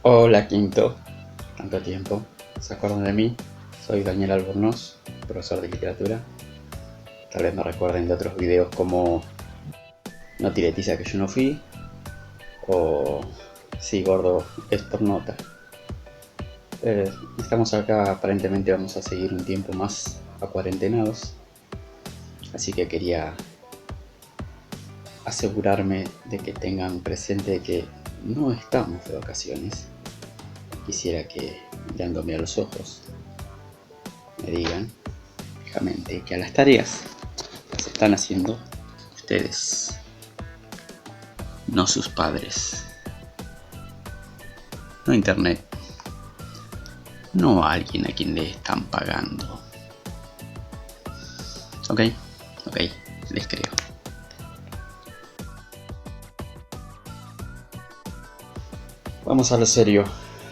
Hola Quinto, tanto tiempo. ¿Se acuerdan de mí? Soy Daniel Albornoz, profesor de literatura. Tal vez me recuerden de otros videos como No tire tiza que yo no fui o Sí gordo es por nota. Estamos acá, aparentemente vamos a seguir un tiempo más acuarentenados, así que quería asegurarme de que tengan presente que no estamos de vacaciones. Quisiera que, mirándome a los ojos, me digan fijamente que a las tareas las están haciendo ustedes, no sus padres, no internet, no alguien a quien le están pagando. Ok, les creo. Vamos a lo serio.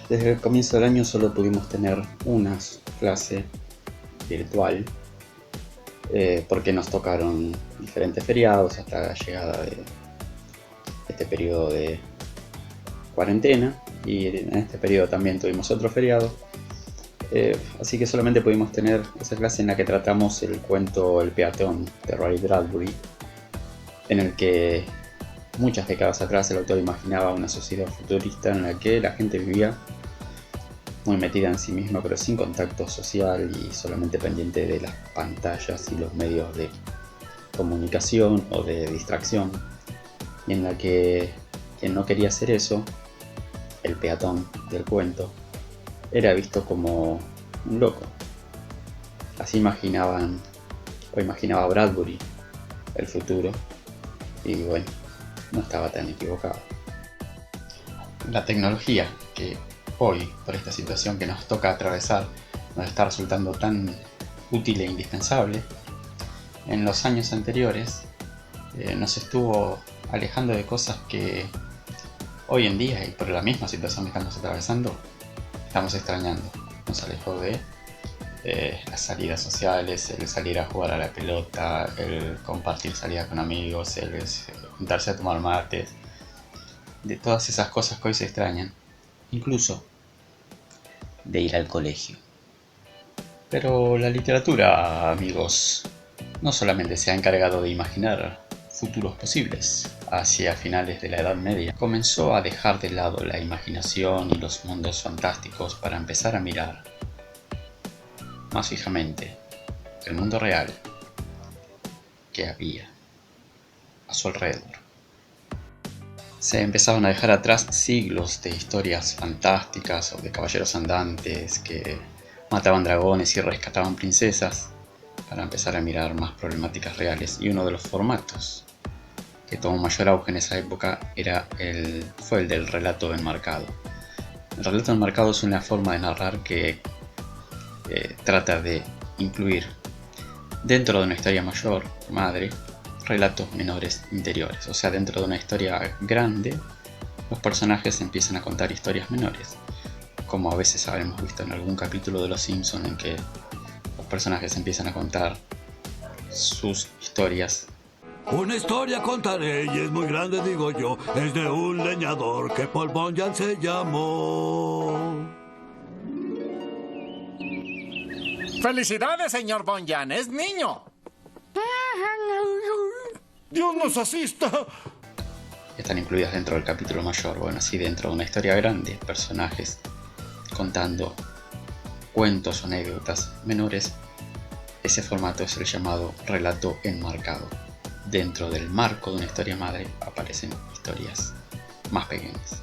Desde el comienzo del año solo pudimos tener una clase virtual porque nos tocaron diferentes feriados hasta la llegada de este periodo de cuarentena, y en este periodo también tuvimos otro feriado, así que solamente pudimos tener esa clase en la que tratamos el cuento El peatón de Ray Bradbury, en el que muchas décadas atrás el autor imaginaba una sociedad futurista en la que la gente vivía muy metida en sí misma pero sin contacto social y solamente pendiente de las pantallas y los medios de comunicación o de distracción, y en la que quien no quería hacer eso, el peatón del cuento, era visto como un loco. Así imaginaba Bradbury el futuro, y bueno, no estaba tan equivocado. La tecnología, que hoy, por esta situación que nos toca atravesar, nos está resultando tan útil e indispensable, en los años anteriores nos estuvo alejando de cosas que hoy en día, y por la misma situación que estamos atravesando, estamos extrañando. Nos alejó de las salidas sociales, el salir a jugar a la pelota, el compartir salidas con amigos, el juntarse a tomar mates, de todas esas cosas que hoy se extrañan, incluso de ir al colegio. Pero la literatura, amigos, no solamente se ha encargado de imaginar futuros posibles. Hacia finales de la Edad Media comenzó a dejar de lado la imaginación y los mundos fantásticos para empezar a mirar más fijamente el mundo real que había a su alrededor. Se empezaron a dejar atrás siglos de historias fantásticas o de caballeros andantes que mataban dragones y rescataban princesas, para empezar a mirar más problemáticas reales. Y uno de los formatos que tomó mayor auge en esa época fue el del relato enmarcado. El relato enmarcado es una forma de narrar que trata de incluir dentro de una historia mayor, madre, relatos menores interiores. O sea, dentro de una historia grande, los personajes empiezan a contar historias menores, como a veces habremos visto en algún capítulo de Los Simpson, en que los personajes empiezan a contar sus historias. Una historia contaré y es muy grande, digo yo. Es de un leñador que Paul Bunyan se llamó. ¡Felicidades, señor Bunyan! ¡Es niño! ¡Dios nos asista! Están incluidas dentro del capítulo mayor. Bueno, así dentro de una historia grande, personajes contando cuentos o anécdotas menores. Ese formato es el llamado relato enmarcado. Dentro del marco de una historia madre aparecen historias más pequeñas.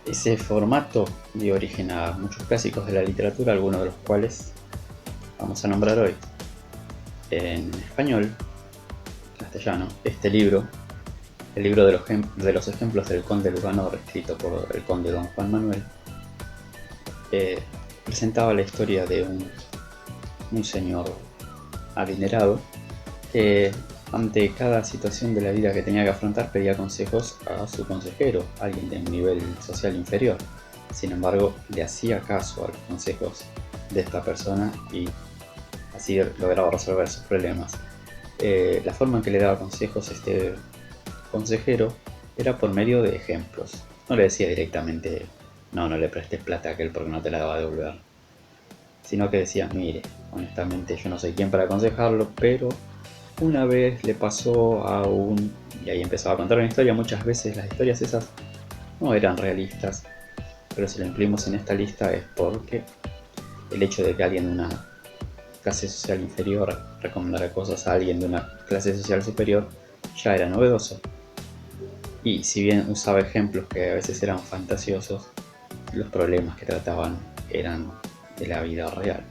Ese formato dio origen a muchos clásicos de la literatura, algunos de los cuales vamos a nombrar hoy. En español, castellano, este libro, el libro de los ejemplos del conde Lucanor, escrito por el conde don Juan Manuel, presentaba la historia de un señor adinerado que ante cada situación de la vida que tenía que afrontar pedía consejos a su consejero, alguien de un nivel social inferior. Sin embargo, le hacía caso a los consejos de esta persona y así lograba resolver sus problemas. La forma en que le daba consejos consejero era por medio de ejemplos. No le decía directamente no le prestes plata a aquel porque no te la va a devolver. Sino que decía, mire, honestamente yo no soy quien para aconsejarlo, pero una vez le pasó a un... Y ahí empezaba a contar una historia. Muchas veces las historias esas no eran realistas, pero si lo incluimos en esta lista es porque el hecho de que alguien de una clase social inferior recomendara cosas a alguien de una clase social superior ya era novedoso. Y si bien usaba ejemplos que a veces eran fantasiosos, los problemas que trataban eran de la vida real.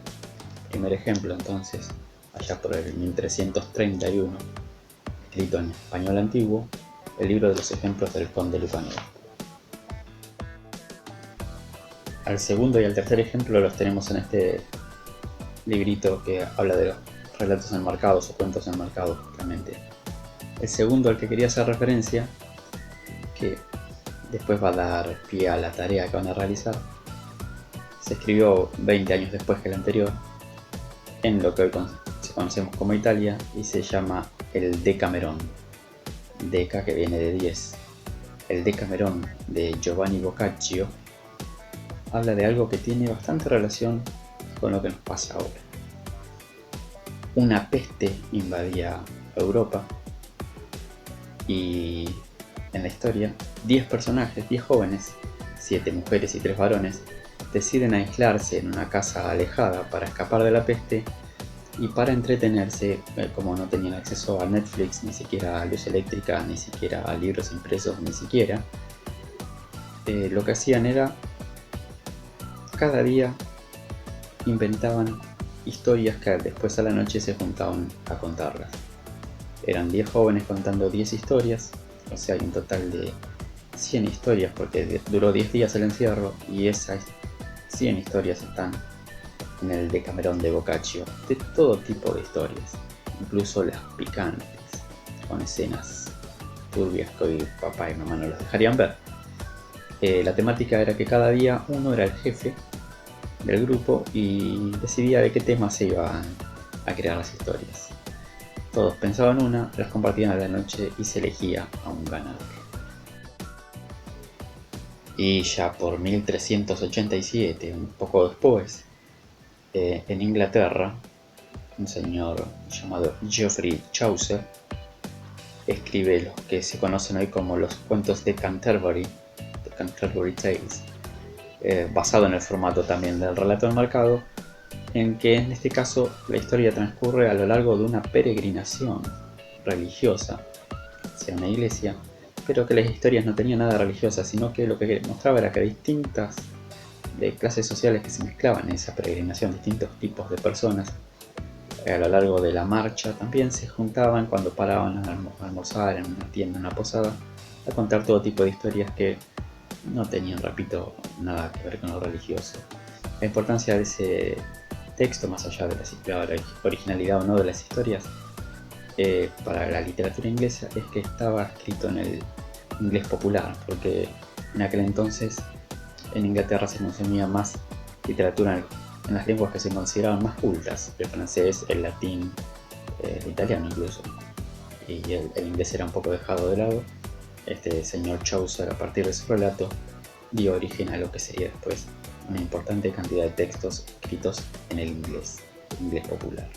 Primer ejemplo entonces, allá por el 1331, escrito en español antiguo, el libro de los ejemplos del conde Lucanor. Al segundo y al tercer ejemplo los tenemos en este librito que habla de los relatos enmarcados o cuentos enmarcados justamente. El segundo al que quería hacer referencia, que después va a dar pie a la tarea que van a realizar, se escribió 20 años después que el anterior, en lo que hoy conocemos como Italia, y se llama el Decamerón. Deca, que viene de 10. El Decamerón de Giovanni Boccaccio habla de algo que tiene bastante relación con lo que nos pasa ahora. Una peste invadía Europa y en la historia 10 personajes, 10 jóvenes, 7 mujeres y 3 varones, deciden aislarse en una casa alejada para escapar de la peste y para entretenerse, como no tenían acceso a Netflix, ni siquiera a luz eléctrica, ni siquiera a libros impresos, ni siquiera, lo que hacían era cada día inventaban historias que después a la noche se juntaban a contarlas. Eran 10 jóvenes contando 10 historias, o sea hay un total de 100 historias porque duró 10 días el encierro y esas 100 historias están en el Decamerón de Boccaccio, de todo tipo de historias, incluso las picantes, con escenas turbias que hoy papá y mamá no los dejarían ver. La temática era que cada día uno era el jefe del grupo y decidía de qué temas se iban a crear las historias. Todos pensaban una, las compartían a la noche y se elegía a un ganador. Y ya por 1387, un poco después, en Inglaterra, un señor llamado Geoffrey Chaucer escribe los que se conocen hoy como los cuentos de Canterbury, The Canterbury Tales, basado en el formato también del relato enmarcado, en que en este caso la historia transcurre a lo largo de una peregrinación religiosa hacia una iglesia, pero que las historias no tenían nada religiosa, sino que lo que mostraba era que distintas de clases sociales que se mezclaban en esa peregrinación, distintos tipos de personas, a lo largo de la marcha también se juntaban cuando paraban a almorzar en una tienda, en una posada, a contar todo tipo de historias que no tenían, repito, nada que ver con lo religioso. La importancia de ese texto, más allá de la originalidad o no de las historias, para la literatura inglesa es que estaba escrito en el inglés popular, porque en aquel entonces en Inglaterra se consumía más literatura en las lenguas que se consideraban más cultas, el francés, el latín, el italiano incluso, y el inglés era un poco dejado de lado. Este señor Chaucer, a partir de su relato, dio origen a lo que sería después una importante cantidad de textos escritos en el inglés popular.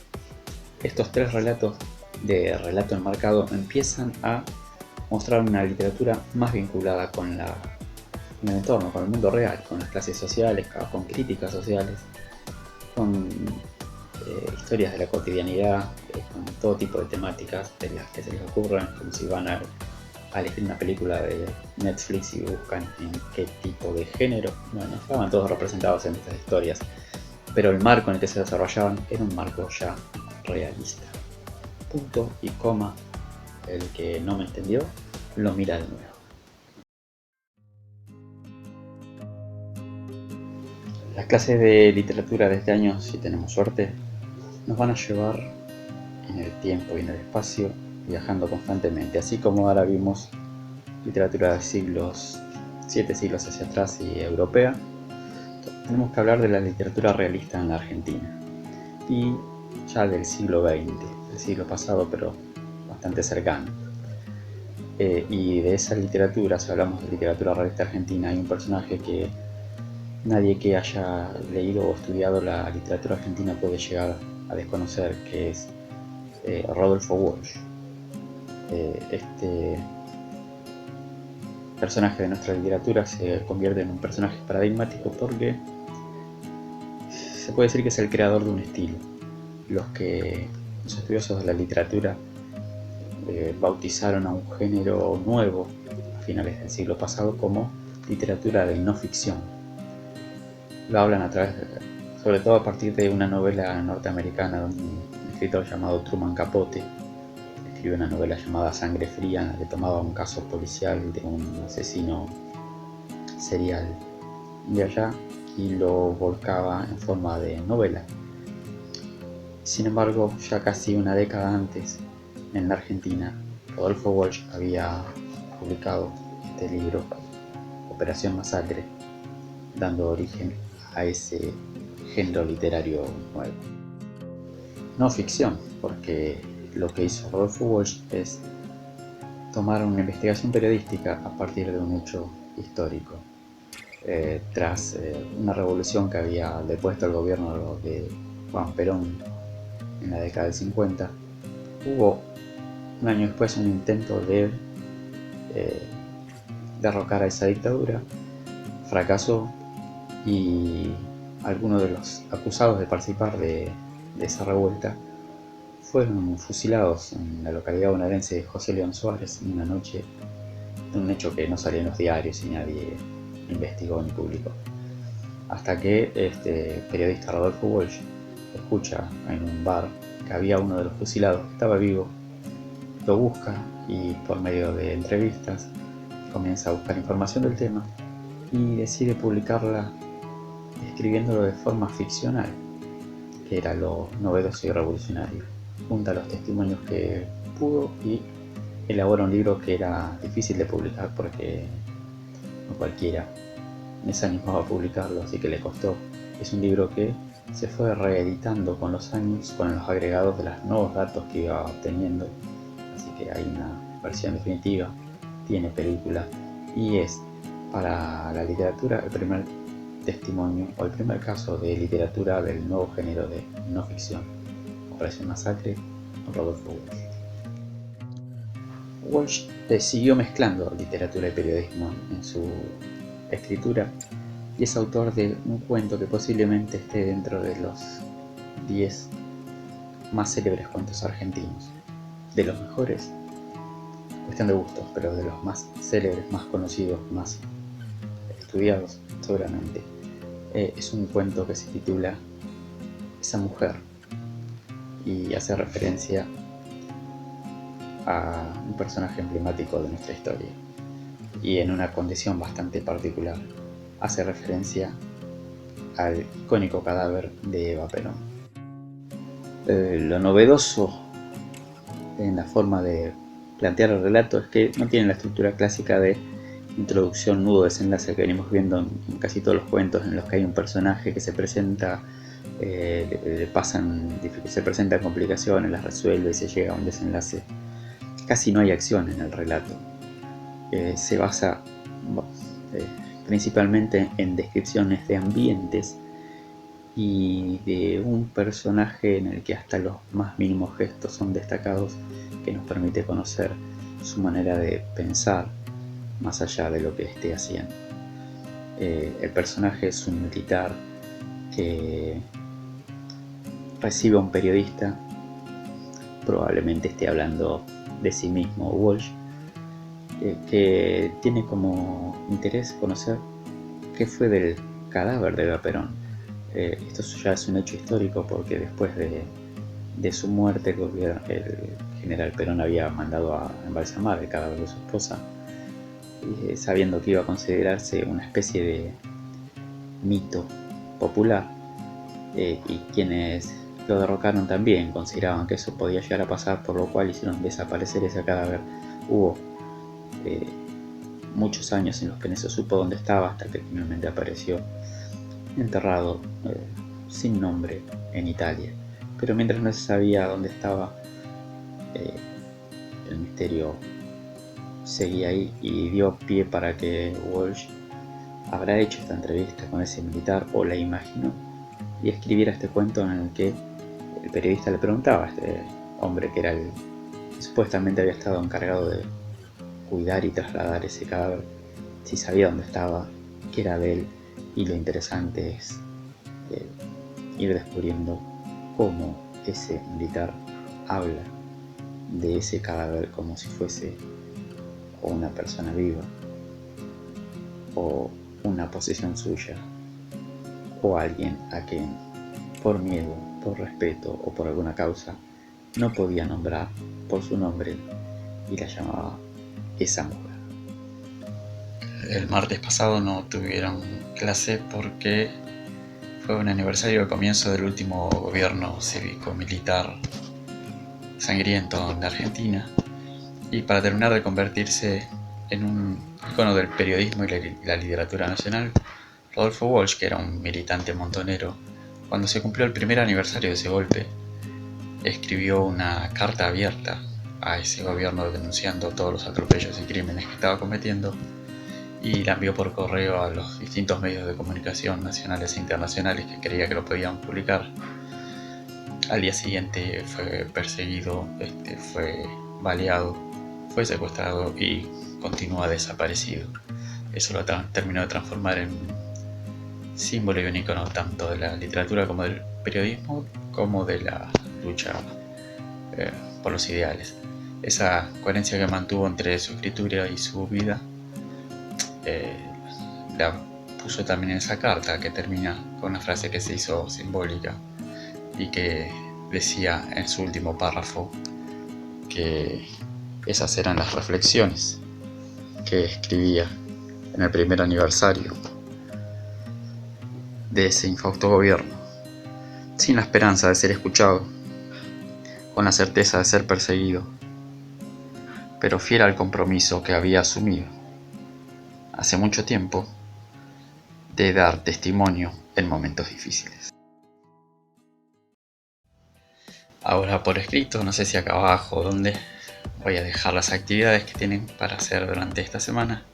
Estos 3 relatos de relato enmarcado empiezan a mostrar una literatura más vinculada con el entorno, con el mundo real, con las clases sociales, con críticas sociales, con historias de la cotidianidad, con todo tipo de temáticas de las que se les ocurran, como si van a elegir una película de Netflix y buscan en qué tipo de género. Bueno, estaban todos representados en estas historias, pero el marco en el que se desarrollaban era un marco ya realista. Punto y coma. El que no me entendió, lo mira de nuevo. Las clases de literatura de este año, si tenemos suerte, nos van a llevar en el tiempo y en el espacio, viajando constantemente, así como ahora vimos literatura de 7 siglos hacia atrás y europea. Tenemos que hablar de la literatura realista en la Argentina y ya del siglo XX, del siglo pasado, pero bastante cercano. Y de esa literatura, si hablamos de literatura realista argentina, hay un personaje que Nadie que haya leído o estudiado la literatura argentina puede llegar a desconocer que es Rodolfo Walsh. Este personaje de nuestra literatura se convierte en un personaje paradigmático porque se puede decir que es el creador de un estilo. Los estudiosos de la literatura bautizaron a un género nuevo a finales del siglo pasado como literatura de no ficción. Lo hablan sobre todo a partir de una novela norteamericana de un escritor llamado Truman Capote. Escribió una novela llamada Sangre Fría, que tomaba un caso policial de un asesino serial de allá y lo volcaba en forma de novela. Sin embargo, ya casi una década antes, en la Argentina, Rodolfo Walsh había publicado este libro, Operación Masacre, dando origen a ese género literario nuevo. No ficción, porque lo que hizo Rodolfo Walsh es tomar una investigación periodística a partir de un hecho histórico. Tras una revolución que había depuesto el gobierno de Juan Perón en la década del 50, hubo un año después un intento de derrocar a esa dictadura. Fracasó y algunos de los acusados de participar de esa revuelta fueron fusilados en la localidad bonaerense de José León Suárez en una noche, un hecho que no salió en los diarios y nadie investigó ni publicó. Hasta que este periodista Rodolfo Walsh escucha en un bar que había uno de los fusilados que estaba vivo, lo busca y por medio de entrevistas comienza a buscar información del tema y decide publicarla escribiéndolo de forma ficcional, que era lo novedoso y revolucionario. Junta los testimonios que pudo y elabora un libro que era difícil de publicar porque no cualquiera se animaba a publicarlo, así que le costó. Es un libro que se fue reeditando con los años, con los agregados de los nuevos datos que iba obteniendo, así que hay una versión definitiva, tiene película y es para la literatura el primer testimonio o el primer caso de literatura del nuevo género de no ficción. Operación Masacre, Rodolfo Walsh. Walsh siguió mezclando literatura y periodismo en su escritura y es autor de un cuento que posiblemente esté dentro de los 10 más célebres cuentos argentinos. De los mejores, cuestión de gustos, pero de los más célebres, más conocidos, más estudiados seguramente. Es un cuento que se titula Esa mujer y hace referencia a un personaje emblemático de nuestra historia y en una condición bastante particular. Hace referencia al icónico cadáver de Eva Perón. Lo novedoso en la forma de plantear el relato es que no tiene la estructura clásica de introducción, nudo, desenlace que venimos viendo en casi todos los cuentos en los que hay un personaje que se presenta, se presentan complicaciones, las resuelve y se llega a un desenlace. Casi no hay acción en el relato. Se basa principalmente en descripciones de ambientes y de un personaje en el que hasta los más mínimos gestos son destacados, que nos permite conocer su manera de pensar más allá de lo que esté haciendo. El personaje es un militar que recibe a un periodista, probablemente esté hablando de sí mismo Walsh, que tiene como interés conocer qué fue del cadáver de Eva Perón. Esto ya es un hecho histórico porque después de su muerte el general Perón había mandado a embalsamar el cadáver de su esposa, sabiendo que iba a considerarse una especie de mito popular, y quienes lo derrocaron también consideraban que eso podía llegar a pasar, por lo cual hicieron desaparecer ese cadáver. Hubo muchos años en los que no se supo dónde estaba hasta que finalmente apareció enterrado sin nombre en Italia. Pero mientras no se sabía dónde estaba, el misterio seguía ahí y dio pie para que Walsh habrá hecho esta entrevista con ese militar o la imaginó y escribiera este cuento en el que el periodista le preguntaba a este hombre que era el que supuestamente había estado encargado de cuidar y trasladar ese cadáver, si sabía dónde estaba, qué era de él, y lo interesante es ir descubriendo cómo ese militar habla de ese cadáver como si fuese o una persona viva o una posesión suya o alguien a quien por miedo, por respeto o por alguna causa no podía nombrar por su nombre y la llamaba esa mujer. El martes pasado no tuvieron clase porque fue un aniversario del comienzo del último gobierno cívico-militar sangriento de Argentina, y para terminar de convertirse en un icono del periodismo y la literatura nacional, Rodolfo Walsh, que era un militante montonero, cuando se cumplió el primer aniversario de ese golpe, escribió una carta abierta a ese gobierno denunciando todos los atropellos y crímenes que estaba cometiendo, y la envió por correo a los distintos medios de comunicación nacionales e internacionales que creía que lo podían publicar. Al día siguiente fue perseguido, fue baleado, fue secuestrado y continúa desaparecido. Eso lo terminó de transformar en un símbolo y un icono tanto de la literatura como del periodismo, como de la lucha por los ideales. Esa coherencia que mantuvo entre su escritura y su vida la puso también en esa carta, que termina con una frase que se hizo simbólica y que decía en su último párrafo que esas eran las reflexiones que escribía en el primer aniversario de ese infausto gobierno, sin la esperanza de ser escuchado, con la certeza de ser perseguido, pero fiel al compromiso que había asumido hace mucho tiempo de dar testimonio en momentos difíciles. Ahora por escrito, no sé si acá abajo o dónde, voy a dejar las actividades que tienen para hacer durante esta semana.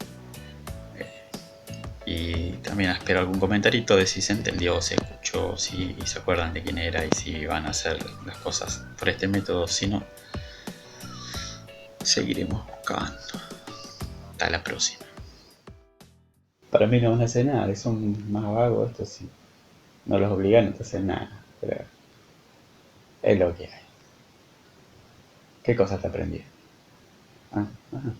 Y también espero algún comentarito de si se entendió, se escuchó, si se acuerdan de quién era y si van a hacer las cosas por este método. Si no, seguiremos buscando. Hasta la próxima. Para mí no van a hacer nada, son más vagos estos, sí. No los obligan a hacer nada, pero es lo que hay. ¿Qué cosas te aprendí? Ah, ajá.